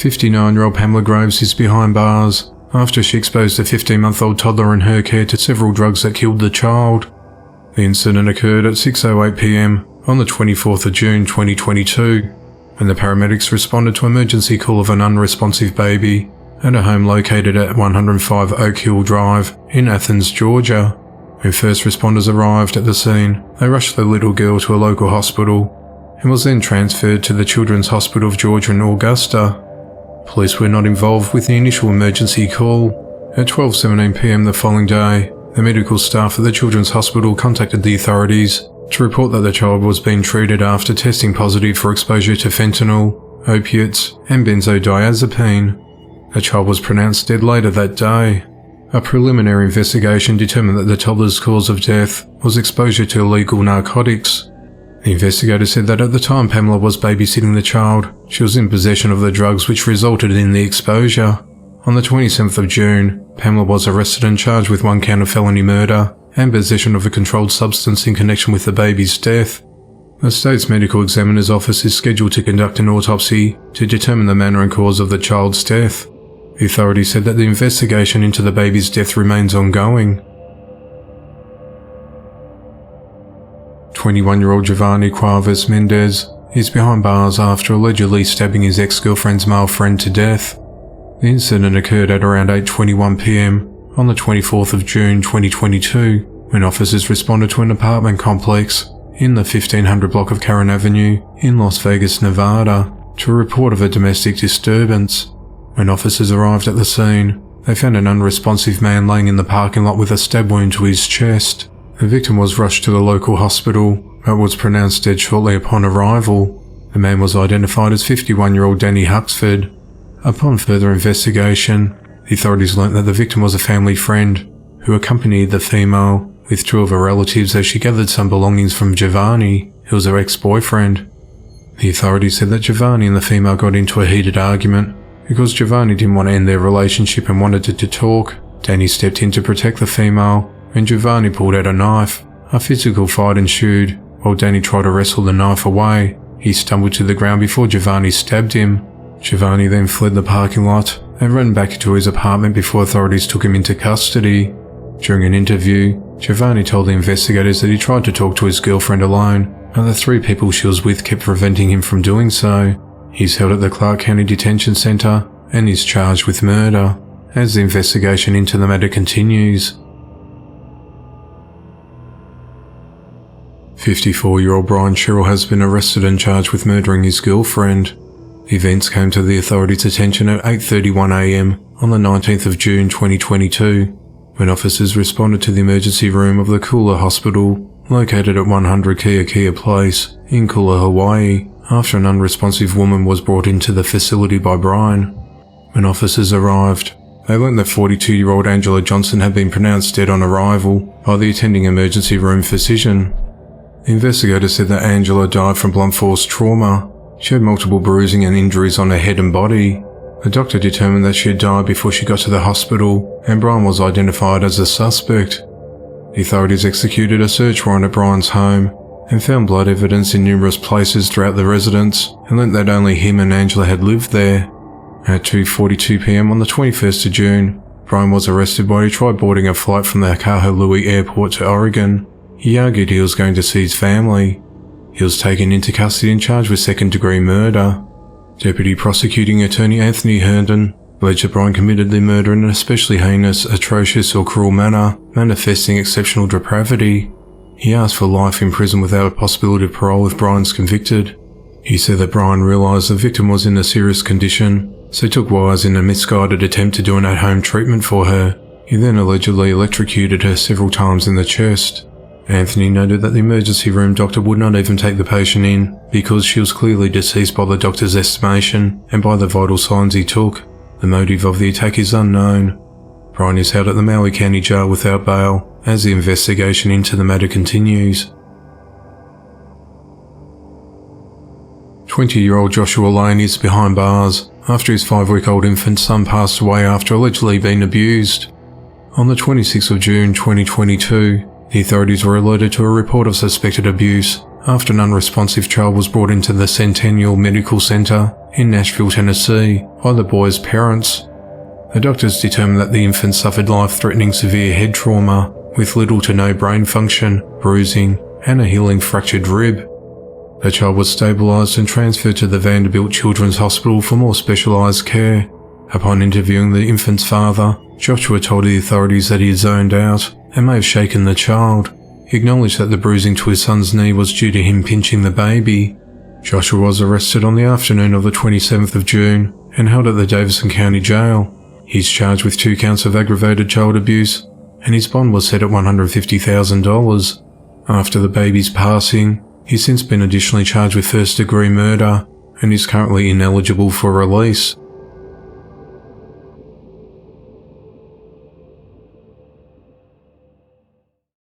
59-year-old Pamela Groves is behind bars after she exposed a 15-month-old toddler in her care to several drugs that killed the child. The incident occurred at 6:08 p.m. on the 24th of June 2022, when the paramedics responded to an emergency call of an unresponsive baby at a home located at 105 Oak Hill Drive in Athens, Georgia. When first responders arrived at the scene, they rushed the little girl to a local hospital and was then transferred to the Children's Hospital of Georgia in Augusta. Police were not involved with the initial emergency call. At 12:17 p.m. the following day, the medical staff at the Children's Hospital contacted the authorities to report that the child was being treated after testing positive for exposure to fentanyl, opiates, and benzodiazepine. The child was pronounced dead later that day. A preliminary investigation determined that the toddler's cause of death was exposure to illegal narcotics. The investigator said that at the time Pamela was babysitting the child, she was in possession of the drugs which resulted in the exposure. On the 27th of June, Pamela was arrested and charged with 1 count of felony murder and possession of a controlled substance in connection with the baby's death. The state's medical examiner's office is scheduled to conduct an autopsy to determine the manner and cause of the child's death. The authorities said that the investigation into the baby's death remains ongoing. 21-year-old Giovanni Cuevas Mendez is behind bars after allegedly stabbing his ex-girlfriend's male friend to death. The incident occurred at around 8:21 p.m. on the 24th of June 2022, when officers responded to an apartment complex in the 1500 block of Caron Avenue in Las Vegas, Nevada, to a report of a domestic disturbance. When officers arrived at the scene, they found an unresponsive man laying in the parking lot with a stab wound to his chest. The victim was rushed to the local hospital, but was pronounced dead shortly upon arrival. The man was identified as 51-year-old Danny Huxford. Upon further investigation, the authorities learnt that the victim was a family friend who accompanied the female with 2 of her relatives as she gathered some belongings from Giovanni, who was her ex-boyfriend. The authorities said that Giovanni and the female got into a heated argument. Because Giovanni didn't want to end their relationship and wanted to talk, Danny stepped in to protect the female. When Giovanni pulled out a knife, a physical fight ensued. While Danny tried to wrestle the knife away, he stumbled to the ground before Giovanni stabbed him. Giovanni then fled the parking lot and ran back to his apartment before authorities took him into custody. During an interview, Giovanni told the investigators that he tried to talk to his girlfriend alone, but the 3 people she was with kept preventing him from doing so. He's held at the Clark County Detention Center and is charged with murder as the investigation into the matter continues. 54-year-old Brian Sherrill has been arrested and charged with murdering his girlfriend. The events came to the authorities' attention at 8:31 a.m. on the 19th of June 2022, when officers responded to the emergency room of the Kula Hospital, located at 100 Kia Place in Kula, Hawaii, after an unresponsive woman was brought into the facility by Brian. When officers arrived, they learned that 42-year-old Angela Johnson had been pronounced dead on arrival by the attending emergency room physician. The investigator said that Angela died from blunt force trauma. She had multiple bruising and injuries on her head and body. The doctor determined that she had died before she got to the hospital, and Brian was identified as a suspect. The authorities executed a search warrant at Brian's home and found blood evidence in numerous places throughout the residence, and learnt that only him and Angela had lived there. At 2:42 p.m. on the 21st of June, Brian was arrested while he tried boarding a flight from the Kahului Airport to Oregon. He argued he was going to see his family. He was taken into custody and charged with second-degree murder. Deputy Prosecuting Attorney Anthony Herndon alleged that Brian committed the murder in an especially heinous, atrocious or cruel manner, manifesting exceptional depravity. He asked for life in prison without a possibility of parole if Brian's convicted. He said that Brian realised the victim was in a serious condition, so took wires in a misguided attempt to do an at-home treatment for her. He then allegedly electrocuted her several times in the chest. Anthony noted that the emergency room doctor would not even take the patient in because she was clearly deceased by the doctor's estimation and by the vital signs he took. The motive of the attack is unknown. Brian is held at the Maui County Jail without bail as the investigation into the matter continues. 20-year-old Joshua Lane is behind bars after his 5-week-old infant son passed away after allegedly being abused. On the 26th of June 2022, the authorities were alerted to a report of suspected abuse after an unresponsive child was brought into the Centennial Medical Center in Nashville, Tennessee, by the boy's parents. The doctors determined that the infant suffered life-threatening severe head trauma with little to no brain function, bruising, and a healing fractured rib. The child was stabilized and transferred to the Vanderbilt Children's Hospital for more specialized care. Upon interviewing the infant's father, Joshua told the authorities that he had zoned out and may have shaken the child. He acknowledged that the bruising to his son's knee was due to him pinching the baby. Joshua was arrested on the afternoon of the 27th of June and held at the Davidson County Jail. He's charged with 2 counts of aggravated child abuse, and his bond was set at $150,000. After the baby's passing, he's since been additionally charged with first-degree murder and is currently ineligible for release.